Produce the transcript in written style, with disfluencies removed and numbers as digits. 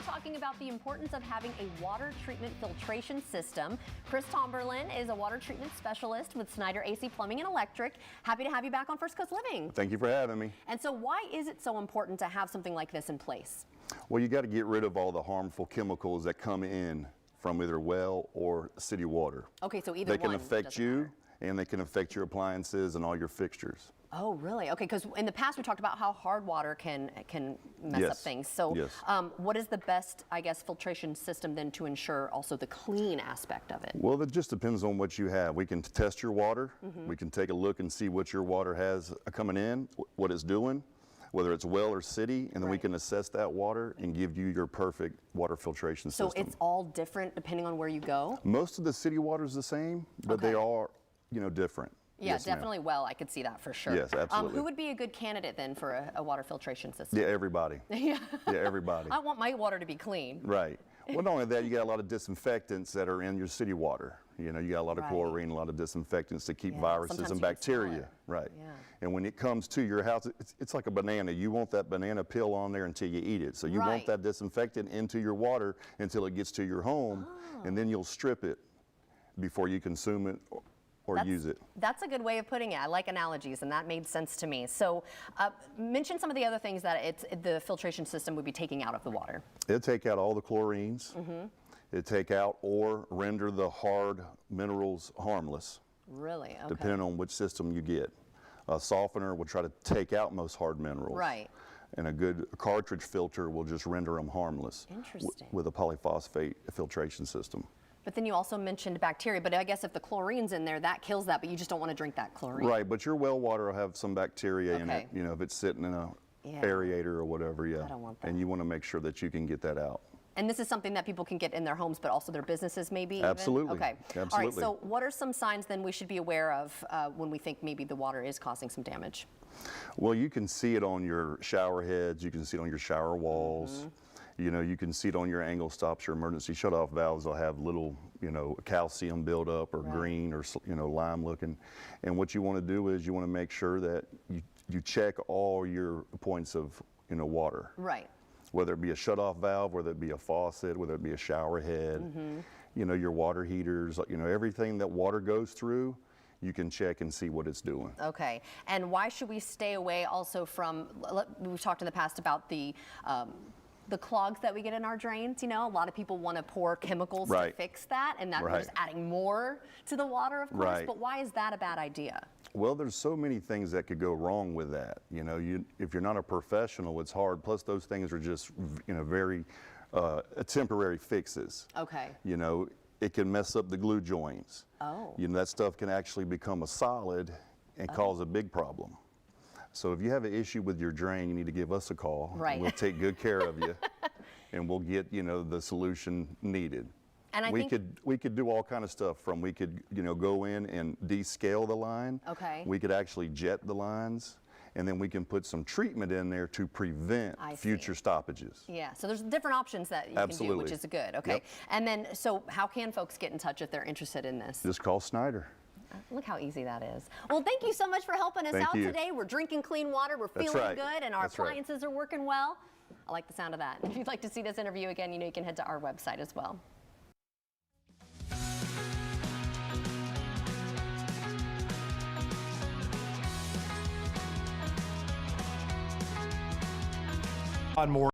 talking about the importance of having a water treatment filtration system. Chris Tomberlin is a water treatment specialist with Snyder AC Plumbing and Electric. Happy to have you back on First Coast Living. Thank you for having me. And so why is it so important to have something like this in place? Well, you got to get rid of all the harmful chemicals that come in from either well or city water. Okay, so either they can affect you and they can affect your appliances and all your fixtures. Oh, really? Okay, because in the past we talked about how hard water can mess up things. So what is the best, I guess, filtration system then to ensure also the clean aspect of it? Well, it just depends on what you have. We can test your water. We can take a look and see what your water has coming in, what it's doing, whether it's well or city, and then we can assess that water and give you your perfect water filtration system. So it's all different depending on where you go? Most of the city water is the same, but they are, different. Yeah, yes, definitely well. I could see that for sure. Yes, absolutely. Who would be a good candidate then for a water filtration system? Yeah, everybody. Yeah, everybody. I want my water to be clean. Right. Well, not only that, you got a lot of disinfectants that are in your city water. You got a lot of chlorine, a lot of disinfectants to keep viruses and bacteria. Right. Yeah. And when it comes to your house, it's like a banana. You want that banana peel on there until you eat it. So you want that disinfectant into your water until it gets to your home, and then you'll strip it before you consume it or use it. That's a good way of putting it. I like analogies, and that made sense to me. So mention some of the other things that the filtration system would be taking out of the water. It'll take out all the chlorines. It'll take out or render the hard minerals harmless. Really? Okay. Depending on which system you get. A softener will try to take out most hard minerals. Right. And a good cartridge filter will just render them harmless. Interesting. With a polyphosphate filtration system. But then you also mentioned bacteria, but I guess if the chlorine's in there, that kills that, but you just don't want to drink that chlorine. Right, but your well water will have some bacteria in it, if it's sitting in a aerator or whatever, I don't want that. And you want to make sure that you can get that out. And this is something that people can get in their homes, but also their businesses maybe? Absolutely. Okay. Absolutely. All right, so what are some signs then we should be aware of when we think maybe the water is causing some damage? Well, you can see it on your shower heads, you can see it on your shower walls. You can see it on your angle stops, your emergency shutoff valves will have little, calcium buildup or green or, lime looking. And what you want to do is you want to make sure that you check all your points of, water. Right. Whether it be a shutoff valve, whether it be a faucet, whether it be a shower head, your water heaters, everything that water goes through, you can check and see what it's doing. Okay. And why should we stay away also from, we've talked in the past about the clogs that we get in our drains, a lot of people want to pour chemicals to fix that, and that is adding more to the water, of course, but why is that a bad idea? Well, there's so many things that could go wrong with that. If you're not a professional, it's hard. Plus, those things are just, very temporary fixes. Okay. It can mess up the glue joints. Oh. That stuff can actually become a solid and cause a big problem. So if you have an issue with your drain, you need to give us a call. Right. We'll take good care of you, and we'll get the solution needed. And we could do all kind of stuff. From we could go in and descale the line. Okay. We could actually jet the lines, and then we can put some treatment in there to prevent future stoppages. Yeah. So there's different options that you can do, which is good. Okay. Yep. And then so how can folks get in touch if they're interested in this? Just call Snyder. Look how easy that is. Well, thank you so much for helping us out today. We're drinking clean water, we're feeling good, and our appliances are working well. I like the sound of that. If you'd like to see this interview again, you can head to our website as well. On more